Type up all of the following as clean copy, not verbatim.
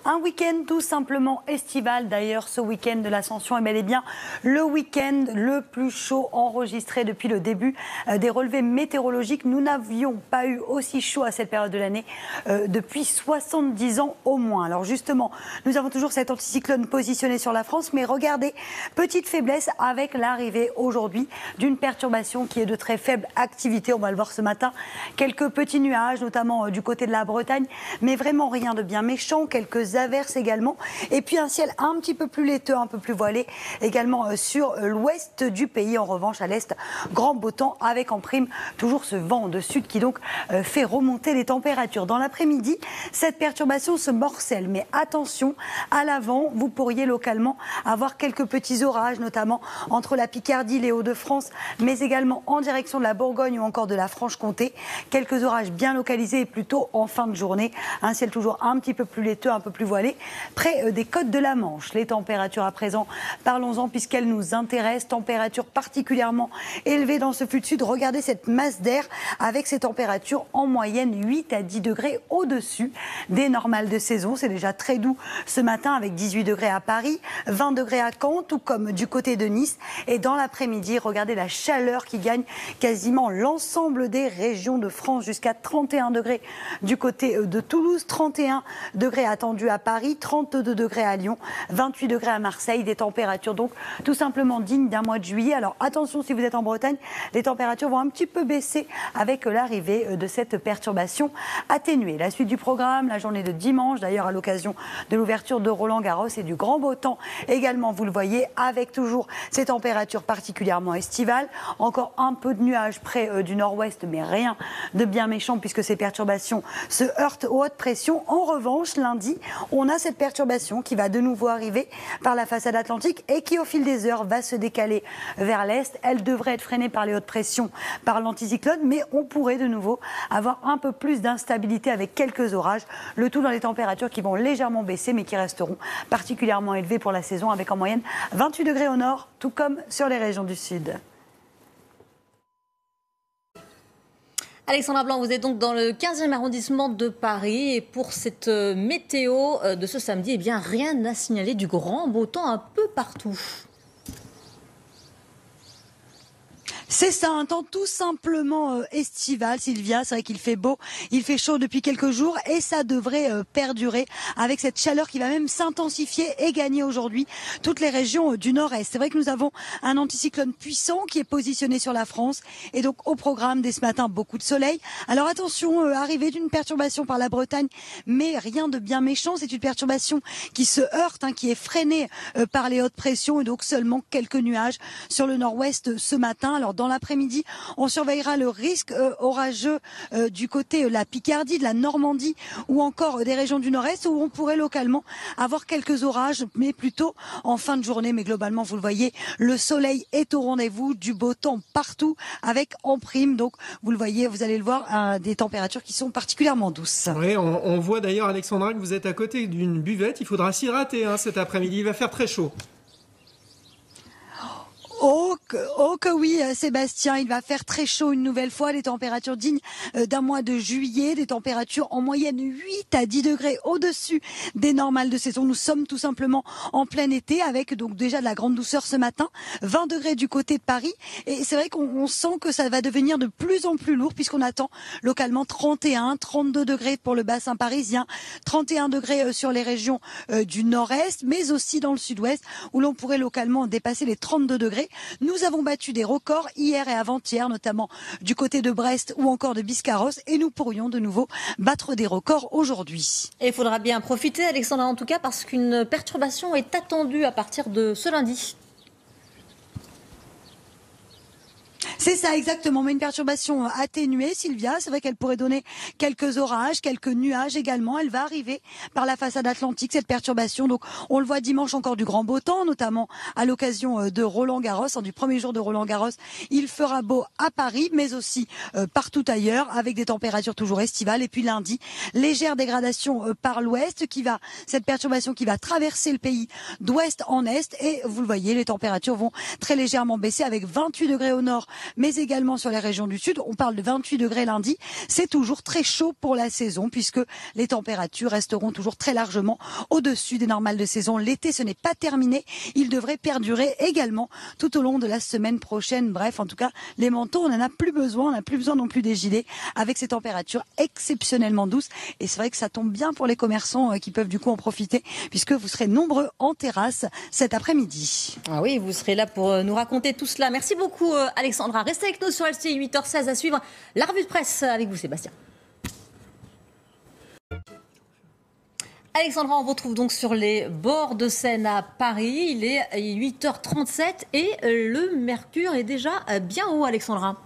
Un week-end tout simplement estival. D'ailleurs, ce week-end de l'Ascension est bel et bien le week-end le plus chaud enregistré depuis le début des relevés météorologiques. Nous n'avions pas eu aussi chaud à cette période de l'année depuis 70 ans au moins. Alors justement, nous avons toujours cet anticyclone positionné sur la France, mais regardez, petite faiblesse avec l'arrivée aujourd'hui d'une perturbation qui est de très faible activité. On va le voir ce matin. Quelques petits nuages, notamment du côté de la Bretagne, mais vraiment rien de bien méchant. Quelques averses également. Et puis un ciel un petit peu plus laiteux, un peu plus voilé également sur l'ouest du pays. En revanche, à l'est, grand beau temps avec en prime toujours ce vent de sud qui donc fait remonter les températures. Dans l'après-midi, cette perturbation se morcelle. Mais attention, à l'avant, vous pourriez localement avoir quelques petits orages, notamment entre la Picardie, les Hauts-de-France, mais également en direction de la Bourgogne ou encore de la Franche-Comté. Quelques orages bien localisés et plutôt en fin de journée. Un ciel toujours un petit peu plus laiteux, un peu plus voilé, près des côtes de la Manche. Les températures à présent, parlons-en puisqu'elles nous intéressent. Températures particulièrement élevées dans ce flux de sud. Regardez cette masse d'air avec ces températures en moyenne 8 à 10 degrés au-dessus des normales de saison. C'est déjà très doux ce matin avec 18 degrés à Paris, 20 degrés à Caen, tout comme du côté de Nice. Et dans l'après-midi, regardez la chaleur qui gagne quasiment l'ensemble des régions de France, jusqu'à 31 degrés du côté de Toulouse, 31 degrés attendus à Paris, 32 degrés à Lyon, 28 degrés à Marseille, des températures donc tout simplement dignes d'un mois de juillet. Alors attention, si vous êtes en Bretagne, les températures vont un petit peu baisser avec l'arrivée de cette perturbation atténuée. La suite du programme, la journée de dimanche, d'ailleurs à l'occasion de l'ouverture de Roland-Garros et du grand beau temps également, vous le voyez, avec toujours ces températures particulièrement estivales. Encore un peu de nuages près du nord-ouest, mais rien de bien méchant puisque ces perturbations se heurtent aux hautes pressions. En revanche, lundi, on a cette perturbation qui va de nouveau arriver par la façade atlantique et qui, au fil des heures, va se décaler vers l'est. Elle devrait être freinée par les hautes pressions, par l'anticyclone, mais on pourrait de nouveau avoir un peu plus d'instabilité avec quelques orages. Le tout dans les températures qui vont légèrement baisser, mais qui resteront particulièrement élevées pour la saison, avec en moyenne 28 degrés au nord, tout comme sur les régions du sud. Alexandra Blanc, vous êtes donc dans le 15e arrondissement de Paris et pour cette météo de ce samedi, eh bien rien à signaler du grand beau temps un peu partout. C'est ça, un temps tout simplement estival, Sylvia. C'est vrai qu'il fait beau, il fait chaud depuis quelques jours et ça devrait perdurer avec cette chaleur qui va même s'intensifier et gagner aujourd'hui toutes les régions du nord-est. C'est vrai que nous avons un anticyclone puissant qui est positionné sur la France et donc au programme dès ce matin, beaucoup de soleil. Alors attention, arrivée d'une perturbation par la Bretagne, mais rien de bien méchant. C'est une perturbation qui se heurte, qui est freinée par les hautes pressions et donc seulement quelques nuages sur le nord-ouest ce matin. Alors dans l'après-midi, on surveillera le risque orageux du côté de la Picardie, de la Normandie ou encore des régions du nord-est où on pourrait localement avoir quelques orages, mais plutôt en fin de journée. Mais globalement, vous le voyez, le soleil est au rendez-vous, du beau temps partout avec en prime. Donc, vous le voyez, vous allez le voir, des températures qui sont particulièrement douces. Oui, on voit d'ailleurs, Alexandra, que vous êtes à côté d'une buvette. Il faudra s'hydrater cet après-midi. Il va faire très chaud. Oh que oui, Sébastien, il va faire très chaud une nouvelle fois, des températures dignes d'un mois de juillet, des températures en moyenne 8 à 10 degrés au-dessus des normales de saison. Nous sommes tout simplement en plein été avec donc déjà de la grande douceur ce matin, 20 degrés du côté de Paris et c'est vrai qu'on sent que ça va devenir de plus en plus lourd puisqu'on attend localement 31, 32 degrés pour le bassin parisien, 31 degrés sur les régions du nord-est mais aussi dans le sud-ouest où l'on pourrait localement dépasser les 32 degrés. Nous avons battu des records hier et avant-hier, notamment du côté de Brest ou encore de Biscarrosse, et nous pourrions de nouveau battre des records aujourd'hui. Et il faudra bien profiter, Alexandra, en tout cas, parce qu'une perturbation est attendue à partir de ce lundi. C'est ça exactement, mais une perturbation atténuée, Sylvia. C'est vrai qu'elle pourrait donner quelques orages, quelques nuages également. Elle va arriver par la façade atlantique, cette perturbation. Donc on le voit dimanche, encore du grand beau temps, notamment à l'occasion de Roland-Garros, du premier jour de Roland-Garros. Il fera beau à Paris, mais aussi partout ailleurs, avec des températures toujours estivales. Et puis lundi, légère dégradation par l'ouest, cette perturbation qui va traverser le pays d'ouest en est. Et vous le voyez, les températures vont très légèrement baisser avec 28 degrés au nord, mais également sur les régions du sud. On parle de 28 degrés lundi. C'est toujours très chaud pour la saison puisque les températures resteront toujours très largement au-dessus des normales de saison. L'été, ce n'est pas terminé. Il devrait perdurer également tout au long de la semaine prochaine. Bref, en tout cas, les manteaux, on n'en a plus besoin. On n'a plus besoin non plus des gilets avec ces températures exceptionnellement douces. Et c'est vrai que ça tombe bien pour les commerçants qui peuvent du coup en profiter puisque vous serez nombreux en terrasse cet après-midi. Ah oui, vous serez là pour nous raconter tout cela. Merci beaucoup Alexandra. Restez avec nous sur LCI, 8h16 à suivre la revue de presse avec vous Sébastien. Alexandra, on vous retrouve donc sur les bords de Seine à Paris. Il est 8h37 et le mercure est déjà bien haut, Alexandra.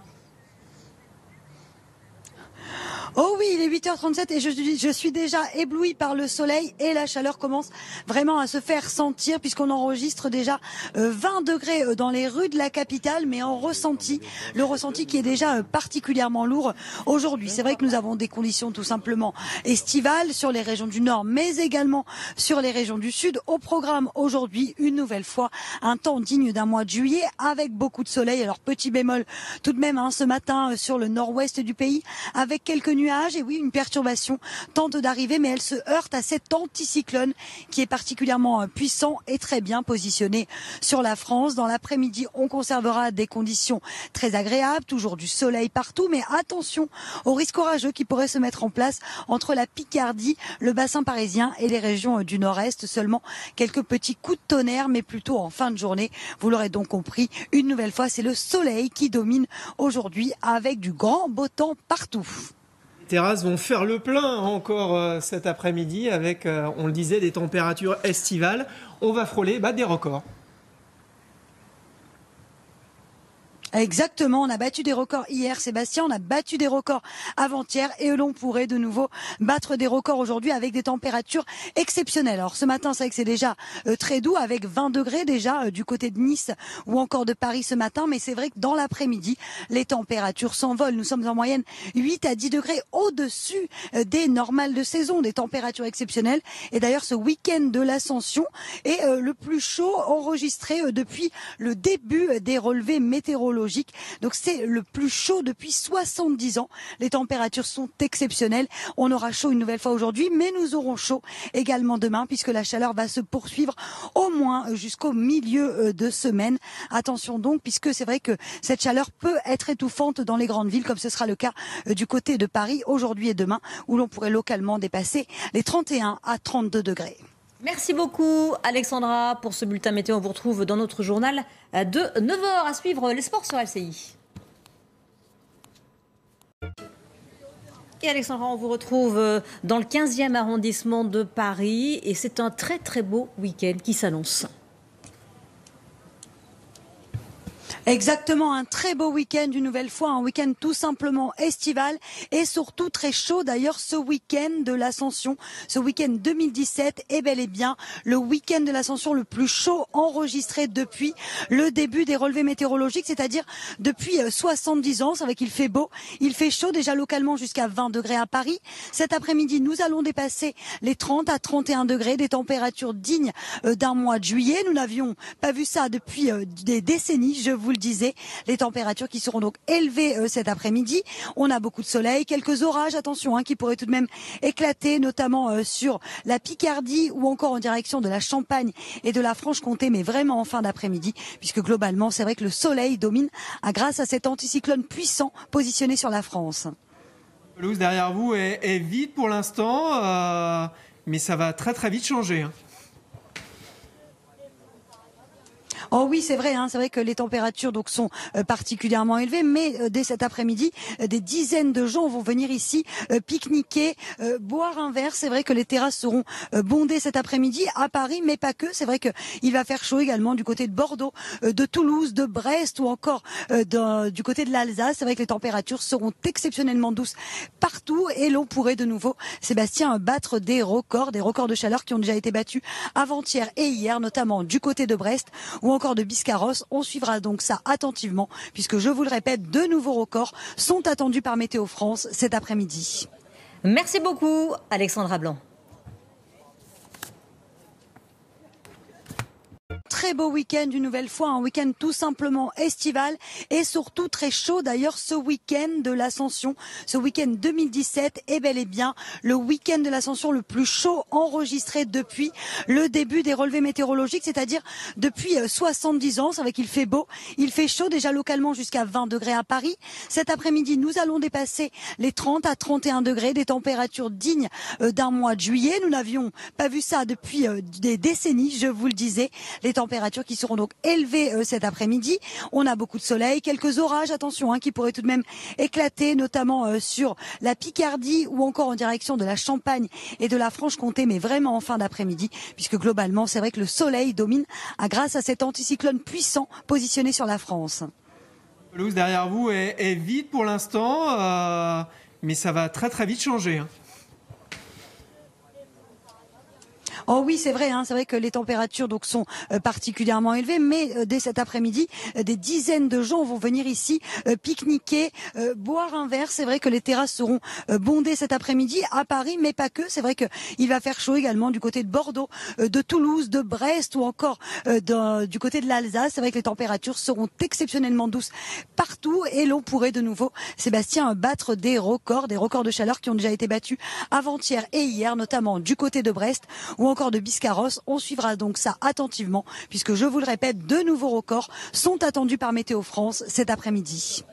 Oh oui, il est 8h37 et je suis déjà éblouie par le soleil et la chaleur commence vraiment à se faire sentir puisqu'on enregistre déjà 20 degrés dans les rues de la capitale, mais en ressenti, le ressenti qui est déjà particulièrement lourd aujourd'hui. C'est vrai que nous avons des conditions tout simplement estivales sur les régions du nord, mais également sur les régions du sud. Au programme aujourd'hui, une nouvelle fois, un temps digne d'un mois de juillet avec beaucoup de soleil. Alors petit bémol tout de même ce matin sur le nord-ouest du pays avec quelques nuages. Et oui, une perturbation tente d'arriver, mais elle se heurte à cet anticyclone qui est particulièrement puissant et très bien positionné sur la France. Dans l'après-midi, on conservera des conditions très agréables, toujours du soleil partout, mais attention aux risques orageux qui pourraient se mettre en place entre la Picardie, le bassin parisien et les régions du nord-est. Seulement quelques petits coups de tonnerre, mais plutôt en fin de journée. Vous l'aurez donc compris, une nouvelle fois, c'est le soleil qui domine aujourd'hui avec du grand beau temps partout. Les terrasses vont faire le plein encore cet après-midi avec, on le disait, des températures estivales. On va frôler des records. Exactement, on a battu des records hier, Sébastien, on a battu des records avant-hier et l'on pourrait de nouveau battre des records aujourd'hui avec des températures exceptionnelles. Alors ce matin, c'est vrai que c'est déjà très doux avec 20 degrés déjà du côté de Nice ou encore de Paris ce matin, mais c'est vrai que dans l'après-midi, les températures s'envolent. Nous sommes en moyenne 8 à 10 degrés au-dessus des normales de saison, des températures exceptionnelles. Et d'ailleurs, ce week-end de l'Ascension est le plus chaud enregistré depuis le début des relevés météorologiques. Donc c'est le plus chaud depuis 70 ans. Les températures sont exceptionnelles. On aura chaud une nouvelle fois aujourd'hui, mais nous aurons chaud également demain puisque la chaleur va se poursuivre au moins jusqu'au milieu de semaine. Attention donc, puisque c'est vrai que cette chaleur peut être étouffante dans les grandes villes, comme ce sera le cas du côté de Paris aujourd'hui et demain, où l'on pourrait localement dépasser les 31 à 32 degrés. Merci beaucoup Alexandra pour ce bulletin météo. On vous retrouve dans notre journal de 9h à suivre les sports sur LCI. Et Alexandra, on vous retrouve dans le 15e arrondissement de Paris et c'est un très très beau week-end qui s'annonce. Exactement, un très beau week-end, une nouvelle fois, un week-end tout simplement estival et surtout très chaud. D'ailleurs, ce week-end de l'Ascension, ce week-end 2017 est bel et bien le week-end de l'Ascension le plus chaud enregistré depuis le début des relevés météorologiques, c'est-à-dire depuis 70 ans. C'est vrai qu'il fait beau, il fait chaud déjà localement jusqu'à 20 degrés à Paris. Cet après-midi, nous allons dépasser les 30 à 31 degrés, des températures dignes d'un mois de juillet. Nous n'avions pas vu ça depuis des décennies, je vous le disais. Les températures qui seront donc élevées cet après-midi. On a beaucoup de soleil, quelques orages, attention, qui pourraient tout de même éclater, notamment sur la Picardie ou encore en direction de la Champagne et de la Franche-Comté, mais vraiment en fin d'après-midi, puisque globalement, c'est vrai que le soleil domine grâce à cet anticyclone puissant positionné sur la France. La pelouse derrière vous est vide pour l'instant, mais ça va très très vite changer. Oh oui, c'est vrai que les températures donc sont particulièrement élevées, mais dès cet après-midi, des dizaines de gens vont venir ici pique-niquer, boire un verre. C'est vrai que les terrasses seront bondées cet après-midi à Paris, mais pas que. C'est vrai que il va faire chaud également du côté de Bordeaux, de Toulouse, de Brest ou encore du côté de l'Alsace. C'est vrai que les températures seront exceptionnellement douces partout et l'on pourrait de nouveau, Sébastien, battre des records de chaleur qui ont déjà été battus avant-hier et hier, notamment du côté de Brest ou encore de Biscarrosse. On suivra donc ça attentivement puisque, je vous le répète, de nouveaux records sont attendus par Météo France cet après-midi. Merci beaucoup Alexandra Blanc. très beau week-end une nouvelle fois, un week-end tout simplement estival et surtout très chaud. D'ailleurs, ce week-end de l'Ascension, ce week-end 2017 est bel et bien le week-end de l'Ascension le plus chaud enregistré depuis le début des relevés météorologiques, c'est-à-dire depuis 70 ans. C'est vrai qu'il fait beau, il fait chaud déjà localement jusqu'à 20 degrés à Paris. Cet après-midi, nous allons dépasser les 30 à 31 degrés, des températures dignes d'un mois de juillet. Nous n'avions pas vu ça depuis des décennies, je vous le disais. Les températures qui seront donc élevées cet après-midi. On a beaucoup de soleil, quelques orages, attention, qui pourraient tout de même éclater, notamment sur la Picardie ou encore en direction de la Champagne et de la Franche-Comté, mais vraiment en fin d'après-midi, puisque globalement, c'est vrai que le soleil domine grâce à cet anticyclone puissant positionné sur la France. La pelouse derrière vous est vide pour l'instant, mais ça va très très vite changer. Oh oui, c'est vrai que les températures donc sont particulièrement élevées, mais dès cet après-midi, des dizaines de gens vont venir ici pique-niquer, boire un verre. C'est vrai que les terrasses seront bondées cet après-midi à Paris, mais pas que. C'est vrai qu'il va faire chaud également du côté de Bordeaux, de Toulouse, de Brest ou encore du côté de l'Alsace. C'est vrai que les températures seront exceptionnellement douces partout et l'on pourrait de nouveau, Sébastien, battre des records de chaleur qui ont déjà été battus avant-hier et hier, notamment du côté de Brest ou encore de Biscarrosse. On suivra donc ça attentivement puisque, je vous le répète, de nouveaux records sont attendus par Météo France cet après-midi.